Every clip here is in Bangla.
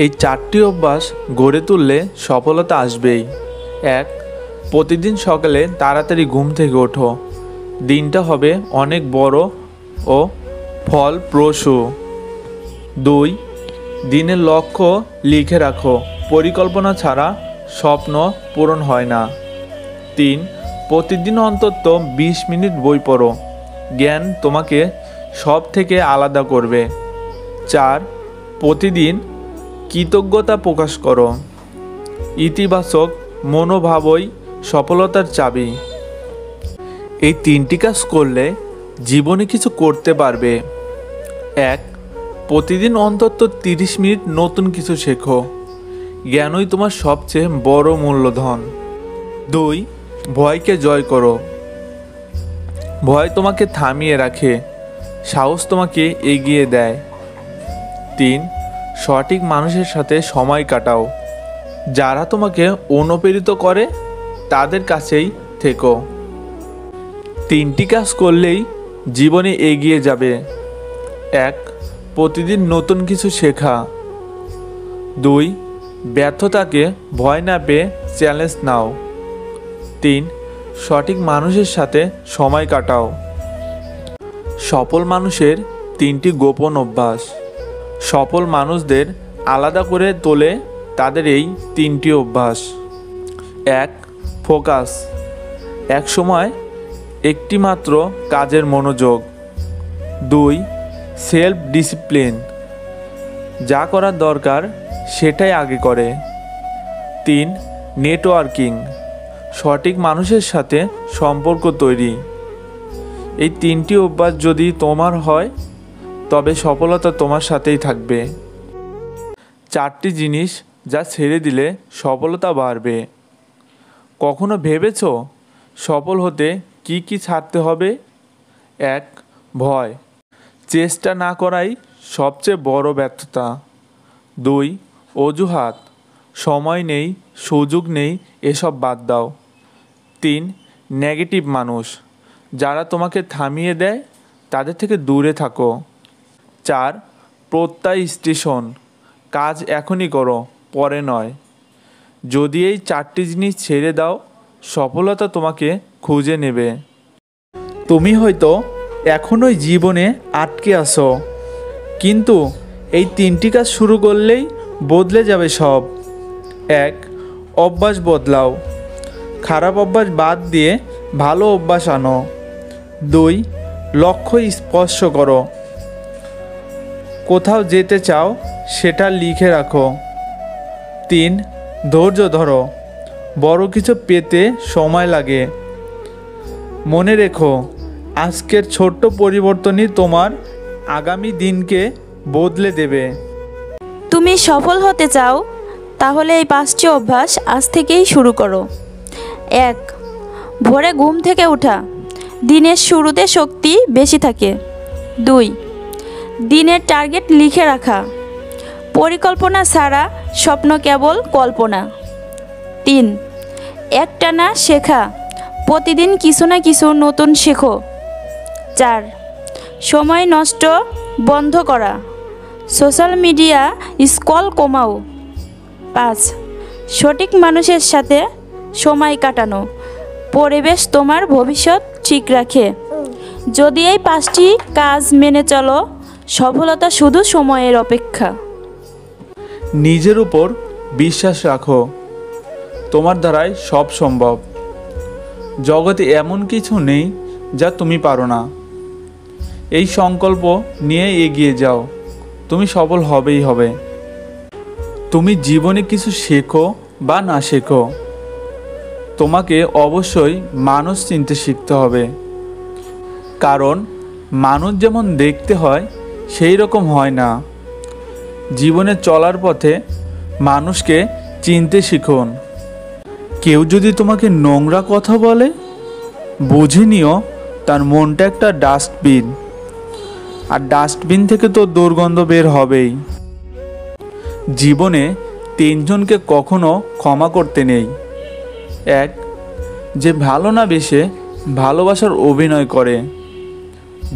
এই চারটি অভ্যাস গড়ে তুললে সফলতা আসবেই। ১. প্রতিদিন সকালে তাড়াতাড়ি ঘুম থেকে ওঠো। দিনটা হবে অনেক বড় ও ফলপ্রসূ। ২. দিনের লক্ষ্য লিখে রাখো। পরিকল্পনা ছাড়া স্বপ্ন পূরণ হয় না। ৩. প্রতিদিন অন্তত ২০ মিনিট বই পড়ো। জ্ঞান তোমাকে সব থেকে আলাদা করবে। ৪. প্রতিদিন কৃতজ্ঞতা প্রকাশ করো। ইতিবাচক মনোভাবই সফলতার চাবি। এই ৩টি কাজ করলে জীবনে কিছু করতে পারবে। ১. প্রতিদিন অন্তত ৩০ মিনিট নতুন কিছু শেখো। জ্ঞানই তোমার সবচেয়ে বড় মূল্যধন। ২. ভয়কে জয় করো। ভয় তোমাকে থামিয়ে রাখে, সাহস তোমাকে এগিয়ে দেয়। ৩. সঠিক মানুষের সাথে সময় কাটাও। যারা তোমাকে অনুপ্রেরিত করে তাদের কাছেই থেকো। ৩টি কাজ করলেই জীবনে এগিয়ে যাবে। ১. প্রতিদিন নতুন কিছু শেখা। ২. ব্যর্থতাকে ভয় না পেয়ে চ্যালেঞ্জ নাও। ৩. সঠিক মানুষের সাথে সময় কাটাও। সফল মানুষের ৩টি গোপন অভ্যাস। সফল মানুষদের আলাদা করে তোলে তাদের এই ৩টি অভ্যাস। ১. ফোকাস। এক সময় একটি মাত্র কাজের মনোযোগ। ২. Self discipline. যা করার দরকার সেটাই আগে করে। ৩. নেটওয়ার্কিং। সঠিক মানুষের সাথে সম্পর্ক তৈরি। এই ৩টি অভ্যাস যদি তোমার হয় তবে সফলতা তোমার সাথেই থাকবে। ৪টি জিনিস যা ছেড়ে দিলে সফলতা বাড়বে। কখনো ভেবেছো সফল হতে কি কি ছাড়তে হবে? ১. ভয়। চেষ্টা না করাই সবচেয়ে বড় ব্যর্থতা। ২. অজুহাত। সময় নেই, সুযোগ নেই, এসব বাদ দাও। ৩. নেগেটিভ মানুষ। যারা তোমাকে থামিয়ে দেয় তাদের থেকে দূরে থাকো। ৪. প্রত্যয় স্টেশন। কাজ এখনই করো, পরে নয়। যদি এই ৪টি জিনিস ছেড়ে দাও সফলতা তোমাকে খুঁজে নেবে। তুমি হয়তো এখনোই জীবনে আটকে আছো, কিন্তু এই ৩টি কাজ শুরু করলেই বদলে যাবে সব। ১. অভ্যাস বদলাও। খারাপ অভ্যাস বাদ দিয়ে ভালো অভ্যাস আনো। ২. লক্ষ্য স্পষ্ট করো। কোথাও যেতে চাও সেটা লিখে রাখো। ৩. ধৈর্য ধরো। বড় কিছু পেতে সময় লাগে। মনে রেখো, আজকের ছোট্ট পরিবর্তনই তোমার আগামী দিনকে বদলে দেবে। তুমি সফল হতে চাও? তাহলে এই 5টি অভ্যাস আজ থেকেই শুরু করো। ১. ভোরে ঘুম থেকে ওঠা। দিনের শুরুতে শক্তি বেশি থাকে। ২. দিনের টার্গেট লিখে রাখা। পরিকল্পনা ছাড়া স্বপ্ন কেবল কল্পনা। ৩. একটানা শেখা। প্রতিদিন কিছু না কিছু নতুন শেখো। ৪. সময় নষ্ট বন্ধ করা। সোশ্যাল মিডিয়া স্ক্রল কমাও। ৫. সঠিক মানুষের সাথে সময় কাটানো। পরিবেশ তোমার ভবিষ্যৎ ঠিক রাখে। যদি এই 5টি কাজ মেনে চলো, সফলতা শুধু সময়ের অপেক্ষা। নিজের উপর বিশ্বাস রাখো, তোমার দ্বারাই সব সম্ভব। জগতে এমন কিছু নেই যা তুমি পারো না। এই সংকল্প নিয়ে এগিয়ে যাও, তুমি সফল হবেই হবে। তুমি জীবনে কিছু শেখো বা না শেখো, তোমাকে অবশ্যই মানুষ চিনতে শিখতে হবে। কারণ মানুষ যেমন দেখতে হয় সেই রকম হয় না। জীবনে চলার পথে মানুষকে চিনতে শিখুন। কেউ যদি তোমাকে নোংরা কথা বলে, বুঝে নিও তার মনটা একটা ডাস্টবিন, আর ডাস্টবিন থেকে তো দুর্গন্ধ বের হবেই। জীবনে 3 জনকে কখনো ক্ষমা করতে নেই। ১. যে ভালো না বেসে ভালোবাসার অভিনয় করে।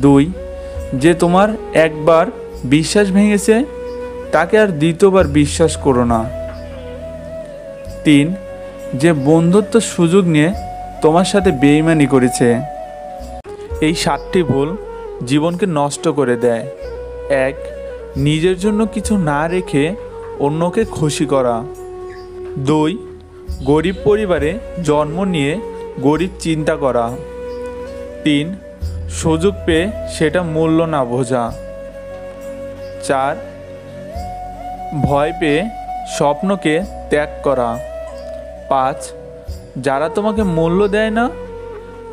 ২. যে তোমার একবার বিশ্বাস ভেঙেছে তাকে আর দ্বিতীয়বার বিশ্বাস করো না। 3, যে বন্ধুত্ব সুযোগ নিয়ে তোমার সাথে বেইমানি করেছে। এই 7টি ভুল জীবনকে নষ্ট করে দেয়। 1, নিজের জন্য কিছু না রেখে অন্যকে খুশি করা। 2, গরিব পরিবারে জন্ম নিয়ে গরিব চিন্তা করা। 3, সুযোগ পেয়ে সেটা মূল্য না বোঝা। 4, ভয় পেয়ে স্বপ্নকে ত্যাগ করা। 5, যারা তোমাকে মূল্য দেয় না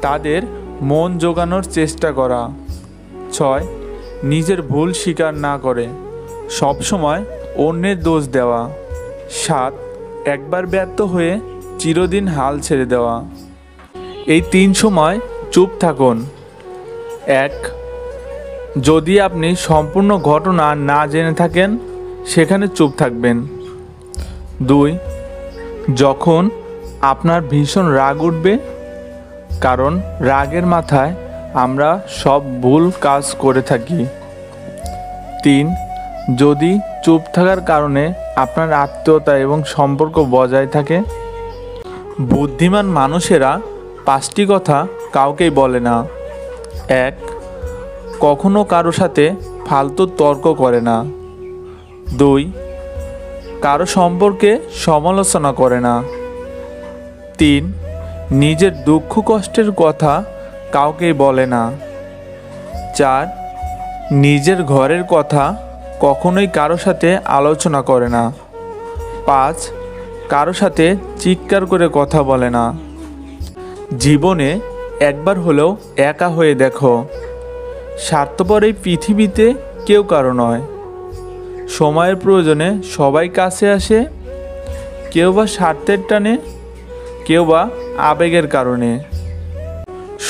তাদের মন জোগানোর চেষ্টা করা। 6, নিজের ভুল স্বীকার না করে সবসময় অন্যের দোষ দেওয়া। 7, একবার ব্যর্থ হয়ে চিরদিন হাল ছেড়ে দেওয়া। এই 3 সময় চুপ থাকুন। 1, যদি আপনি সম্পূর্ণ ঘটনা না জেনে থাকেন সেখানে চুপ থাকবেন। 2, যখন আপনার ভীষণ রাগ উঠবে, কারণ রাগের মাথায় আমরা সব ভুল কাজ করে থাকি। 3, যদি চুপ থাকার কারণে আপনার আত্মীয়তা এবং সম্পর্ক বজায় থাকে। বুদ্ধিমান মানুষেরা 5টি কথা কাউকেই বলে না। 1, কখনো কারো সাথে ফালতু তর্ক করে না। 2, কারো সম্পর্কে সমালোচনা করে না। 3, নিজের দুঃখ কষ্টের কথা কাউকেই বলে না। 4, নিজের ঘরের কথা কখনোই কারো সাথে আলোচনা করে না। 5, কারো সাথে চিৎকার করে কথা বলে না। জীবনে একবার হলেও একা হয়ে দেখো। স্বার্থপর এই পৃথিবীতে কেউ কারো নয়। সময়ের প্রয়োজনে সবাই কাছে আসে, কেউ বা স্বার্থের টানে, কেউ বা আবেগের কারণে।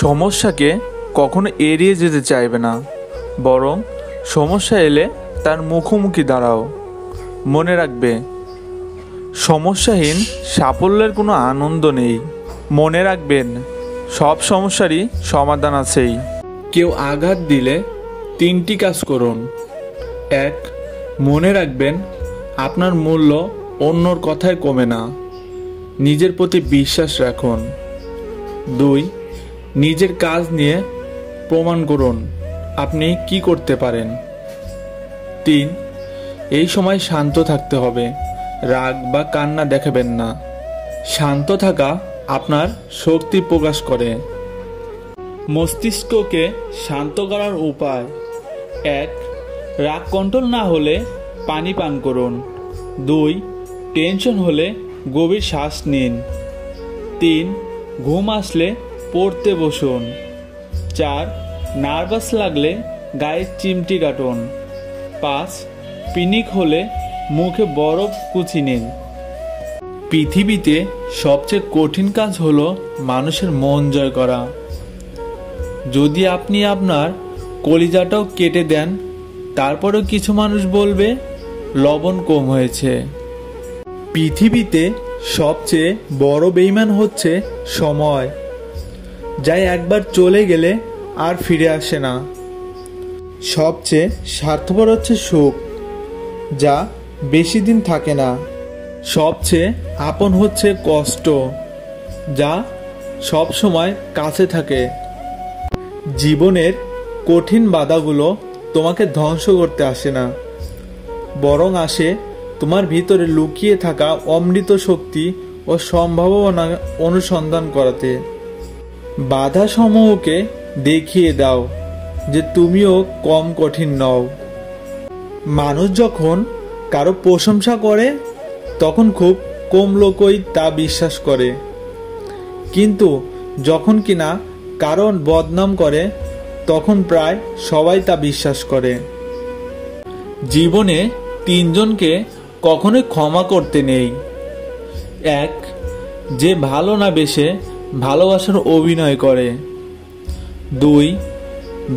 সমস্যাকে কখনো এড়িয়ে যেতে চাইবে না, বরং সমস্যা এলে তার মুখোমুখি দাঁড়াও। মনে রাখবে, সমস্যাহীন সাফল্যের কোনো আনন্দ নেই। মনে রাখবেন, সব সমস্যারই সমাধান আছেই। কেউ আঘাত দিলে 3টি কাজ করুন। 1, মনে রাখবেন আপনার মূল্য অন্যর কথায় কমে না। নিজের প্রতি বিশ্বাস রাখুন। 2, নিজের কাজ নিয়ে প্রমাণ করুন আপনি কি করতে পারেন। 3, এই সময় শান্ত থাকতে হবে, রাগ বা কান্না দেখাবেন না। শান্ত থাকা আপনার শক্তি প্রকাশ করে। মস্তিষ্ককে শান্ত করার উপায়। 1, রাগ কন্ট্রোল না হলে পানি পান করুন। 2, টেনশন হলে গভীর শ্বাস নিন। 3, ঘুম আসলে পড়তে বসুন। 4, নার্ভাস লাগলে গায়ে চিমটি কাটুন। 5, পিনিক হলে মুখে বরফ কুচি নিন। পৃথিবীতে সবচেয়ে কঠিন কাজ হলো মানুষের মন জয় করা। যদি আপনি আপনার কলিজাটাও কেটে দেন, তারপরেও কিছু মানুষ বলবে লবণ কম হয়েছে। পৃথিবীতে সবচেয়ে বড় বেঈমান হচ্ছে সময়, যা একবার চলে গেলে আর ফিরে আসে না। সবচেয়ে স্বার্থপর হচ্ছে সুখ, যা বেশি দিন থাকে না। সবচেয়ে আপন হচ্ছে কষ্ট, যা সব সময় কাছে থাকে। জীবনের কঠিন বাধাগুলো তোমাকে ধ্বংস করতে আসে না, বরং আসে তোমার ভিতরে লুকিয়ে থাকা অমৃত শক্তি ও সম্ভাবনা অনুসন্ধান করাতে। বাধা সমূহকে দেখিয়ে দাও যে তুমিও কম কঠিন নও। মানুষ যখন কারো প্রশংসা করে তখন খুব কম লোকই তা বিশ্বাস করে, কিন্তু যখন কিনা কারণ বদনাম করে তখন প্রায় সবাই তা বিশ্বাস করে। জীবনে 3 জনকে কখনোই ক্ষমা করতে নেই। 1, যে ভালো না বেসে ভালোবাসার অভিনয় করে। 2,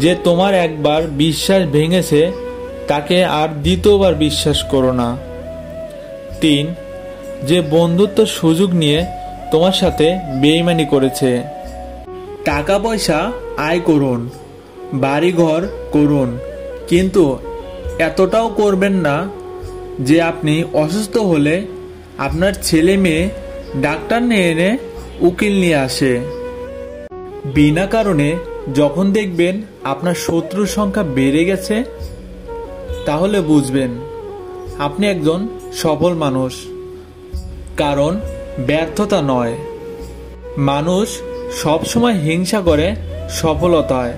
যে তোমার একবার বিশ্বাস ভেঙেছে তাকে আর দ্বিতীয়বার বিশ্বাস করো না। 3, যে বন্ধুত্ব সুযোগ নিয়ে তোমার সাথে বেইমানি করেছে। টাকা পয়সা আয় করুন, বাড়িঘর করুন, কিন্তু এতটাও করবেন না যে আপনি অসুস্থ হলে আপনার ছেলে মেয়ে ডাক্তার নিয়ে এনে উকিল নিয়ে আসে। বিনা কারণে যখন দেখবেন আপনার শত্রুর সংখ্যা বেড়ে গেছে, তাহলে বুঝবেন আপনি একজন সফল মানুষ। কারণ ব্যর্থতা নয়, মানুষ সবসময় হিংসা করে সফলতায়।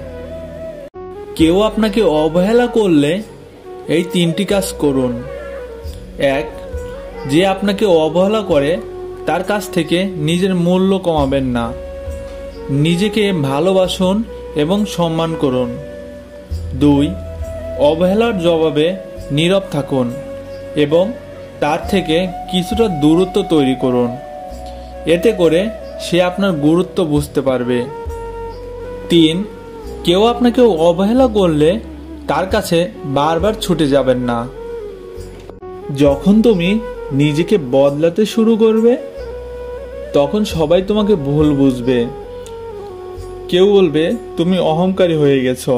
কেউ আপনাকে অবহেলা করলে এই 3টি কাজ করুন। 1, যে আপনাকে অবহেলা করে তার কাছ থেকে নিজের মূল্য কমাবেন না। নিজেকে ভালোবাসুন এবং সম্মান করুন। 2, অবহেলার জবাবে নীরব থাকুন এবং তার থেকে কিছুটা দূরত্ব তৈরি করুন। এতে করে সে আপনার গুরুত্ব বুঝতে পারবে। 3, কেউ আপনাকে অবহেলা করলে তার কাছে বারবার ছুটে যাবেন না। যখন তুমি নিজেকে বদলাতে শুরু করবে, তখন সবাই তোমাকে ভুল বুঝবে। কেউ বলবে তুমি অহংকারী হয়ে গেছো,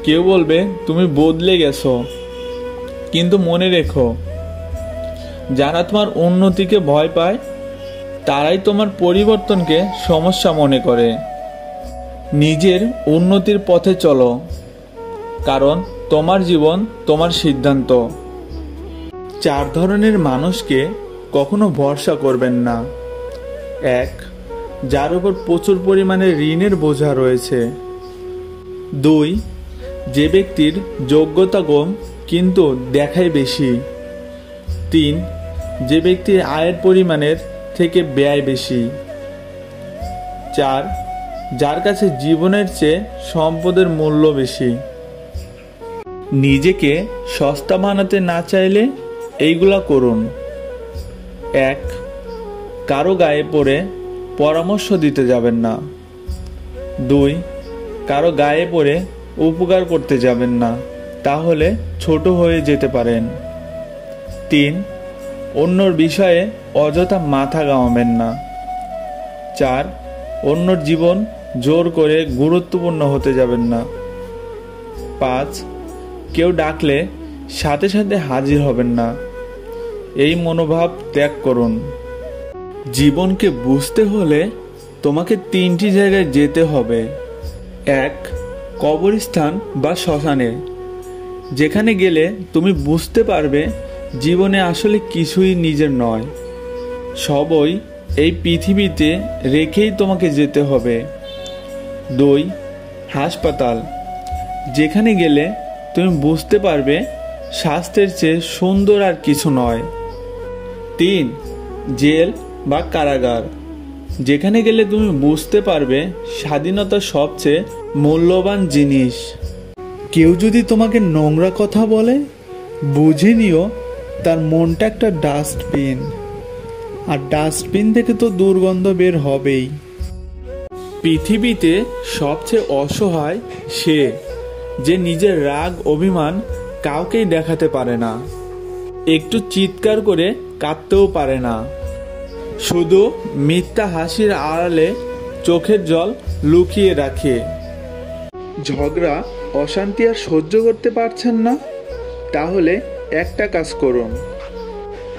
কেউ বলবে তুমি বদলে গেছো। কিন্তু মনে রেখো, যারা তোমার উন্নতিকে ভয় পায় তারাই তোমার পরিবর্তনকে সমস্যা মনে করে। নিজের উন্নতির পথে চলো, কারণ তোমার জীবন তোমার সিদ্ধান্ত। 4 ধরনের মানুষকে কখনো ভরসা করবেন না। 1, যার উপর প্রচুর পরিমাণে ঋণের বোঝা রয়েছে। 2, যে ব্যক্তির যোগ্যতা কম কিন্তু দেখায় বেশি। 3, যে ব্যক্তির আয়ের পরিমাণের থেকে ব্যয় বেশি। 4, যার কাছে জীবনের চেয়ে সম্পদের মূল্য বেশি। নিজেকে সস্তা বানাতে না চাইলে এইগুলা করুন। 1, কারো গায়ে পড়ে পরামর্শ দিতে যাবেন না। 2, কারো গায়ে পড়ে উপকার করতে যাবেন না, তাহলে ছোট হয়ে যেতে পারেন। 3, অন্যর বিষয়ে অযথা মাথা ঘামাবেন না। 4, অন্যর জীবন জোর করে গুরুত্বপূর্ণ হতে যাবেন না। 5, কেউ ডাকলে সাথে সাথে হাজির হবেন না। এই মনোভাব ত্যাগ করুন। জীবনকে বুঝতে হলে তোমাকে 3টি জায়গায় যেতে হবে। 1, কবরস্থান বা শ্মশানে, যেখানে গেলে তুমি বুঝতে পারবে জীবনে আসলে কিছুই নিজের নয়, সবই এই পৃথিবীতে রেখেই তোমাকে যেতে হবে। 2, হাসপাতাল, যেখানে গেলে তুমি বুঝতে পারবে স্বাস্থ্যের চেয়ে সুন্দর আর কিছু নয়। 3, জেল বা কারাগার, যেখানে গেলে তুমি বুঝতে পারবে স্বাধীনতা সবচেয়ে মূল্যবান জিনিস। কেউ যদি তোমাকে নোংরা কথা বলে, বুঝে নিও তার মনটা একটা ডাস্টবিন, আর ডাস্টবিন থেকে তো দুর্গন্ধ বের হবেই। পৃথিবীতে সবচেয়ে অসহায় সে, যে নিজের রাগ অভিমান কাউকেই দেখাতে পারে না, একটু চিৎকার করে কাঁদতেও পারে না, শুধু মিথ্যা হাসির আড়ালে চোখের জল লুকিয়ে রাখে। ঝগড়া অশান্তি আর সহ্য করতে পারছেন না? তাহলে একটা কাজ করুন,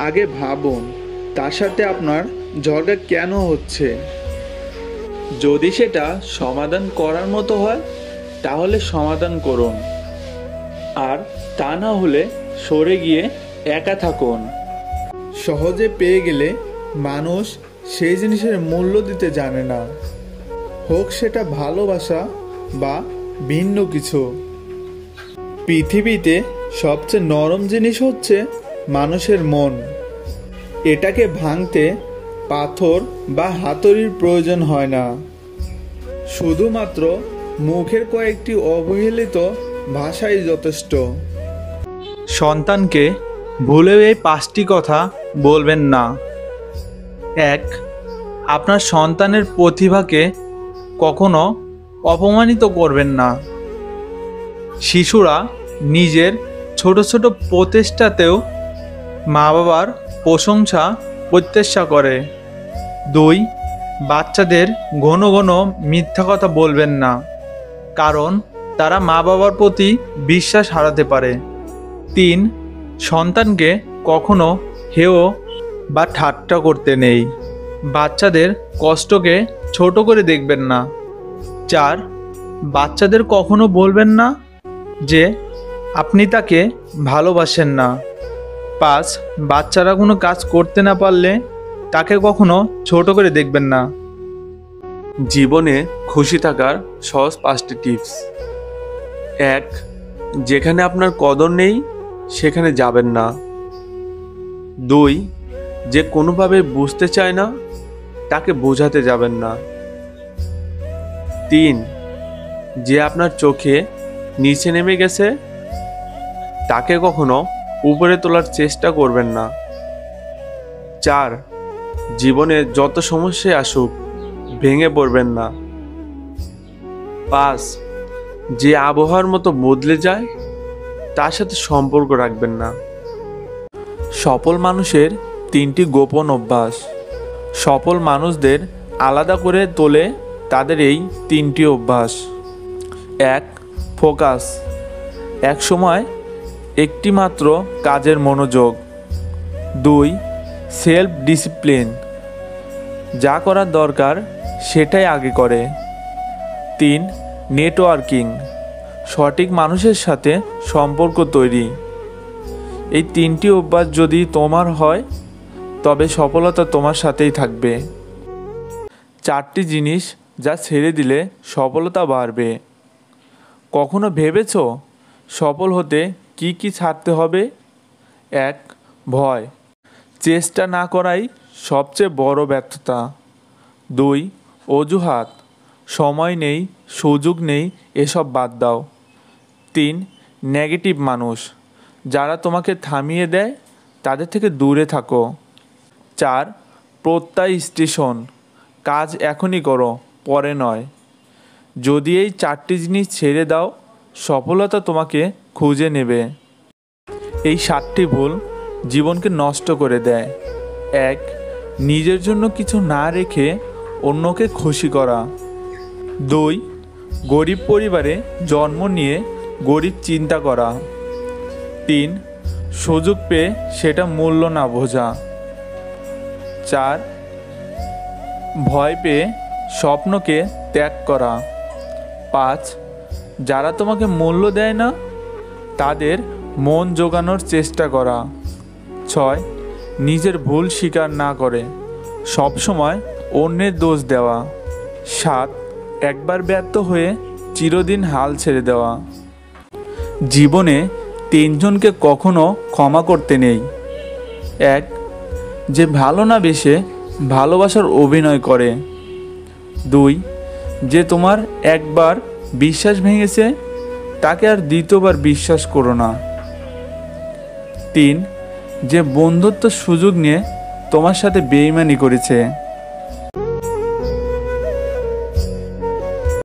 আগে ভাবুন তার সাথে আপনার ঝগড়া কেন হচ্ছে। যদি সেটা সমাধান করার মতো হয় তাহলে সমাধান করুন, আর তা না হলে সরে গিয়ে একা থাকুন। সহজে পেয়ে গেলে মানুষ সেই জিনিসের মূল্য দিতে জানে না, হোক সেটা ভালোবাসা বা ভিন্ন কিছু। পৃথিবীতে সবচেয়ে নরম জিনিস হচ্ছে মানুষের মন। এটাকে ভাঙতে পাথর বা হাতুড়ির প্রয়োজন হয় না, শুধুমাত্র মুখের কয়েকটি অবহেলিত ভাষাই যথেষ্ট। সন্তানকে ভুলেও এই 5টি কথা বলবেন না। 1, আপনার সন্তানের প্রতিভাকে কখনো অপমানিত করবেন না। শিশুরা নিজের ছোট ছোট প্রচেষ্টাতেও মা বাবার প্রশংসা প্রত্যাশা করে। 2, বাচ্চাদের ঘন ঘন মিথ্যা কথা বলবেন না, কারণ তারা মা বাবার প্রতি বিশ্বাস হারাতে পারে। 3, সন্তানকে কখনো হেয় বা ঠাট্টা করতে নেই। বাচ্চাদের কষ্টকে ছোট করে দেখবেন না। 4, বাচ্চাদের কখনো বলবেন না যে আপনি তাকে ভালোবাসেন না। 5, বাচ্চারা কোনো কাজ করতে না পারলে তাকে কখনো ছোট করে দেখবেন না। জীবনে খুশি থাকার সহজ 5টি টিপস। 1, যেখানে আপনার কদর নেই সেখানে যাবেন না। 2, যে কোনোভাবে বুঝতে চায় না তাকে বোঝাতে যাবেন না। 3, যে আপনার চোখে নিচে নেমে গেছে তাকে কখনো উপরে তোলার চেষ্টা করবেন না। 4, জীবনে যত সমস্যাই আসুক ভেঙে পড়বেন না। 5, যে আবহাওয়ার মতো বদলে যায় তার সাথে সম্পর্ক রাখবেন না। সফল মানুষের 3টি গোপন অভ্যাস। সফল মানুষদের আলাদা করে তোলে তাদের এই 3টি অভ্যাস। 1, ফোকাস, এক সময় একটি মাত্র কাজের মনোযোগ। 2, সেলফ ডিসিপ্লিন, যা করার দরকার সেটাই আগে করে। 3, নেটওয়ার্কিং, সঠিক মানুষের সাথে সম্পর্ক তৈরি। এই 3টি অভ্যাস যদি তোমার হয় তবে সফলতা তোমার সাথেই থাকবে। 4টি জিনিস যা ছেড়ে দিলে সফলতা বাড়বে। কখনো ভেবেছো সফল হতে কি কি ছাড়তে হবে? 1, ভয়, চেষ্টা না করাই সবচেয়ে বড় ব্যর্থতা। 2, অজুহাত, সময় নেই, সুযোগ নেই, এসব বাদ দাও। 3, নেগেটিভ মানুষ, যারা তোমাকে থামিয়ে দেয় তাদের থেকে দূরে থাকো। 4, প্রত্যয় স্টেশন, কাজ এখনই করো, পরে নয়। যদি এই 4টি জিনিস ছেড়ে দাও সফলতা তোমাকে খুঁজে নেবে। এই 7টি ভুল জীবনকে নষ্ট করে দেয়। 1, নিজের জন্য কিছু না রেখে অন্যকে খুশি করা। 2, গরিব পরিবারে জন্ম নিয়ে গরিব চিন্তা করা। 3, সুযোগ পেয়ে সেটা মূল্য না বোঝা। 4, ভয় পেয়ে স্বপ্নকে ত্যাগ করা। 5, যারা তোমাকে মূল্য দেয় না তাদের মন জোগানোর চেষ্টা করা। 6, নিজের ভুল স্বীকার না করে সবসময় অন্যের দোষ দেওয়া। 7, একবার ব্যর্থ হয়ে চিরদিন হাল ছেড়ে দেওয়া। জীবনে 3 জনকে কখনো ক্ষমা করতে নেই। 1, যে ভালো না বেসে ভালোবাসার অভিনয় করে। 2, যে তোমার একবার বিশ্বাস ভেঙেছে তাকে আর দ্বিতীয়বার বিশ্বাস করো না। 3, যে বন্ধুত্ব সুযোগ নিয়ে তোমার সাথে বেইমানি করেছে।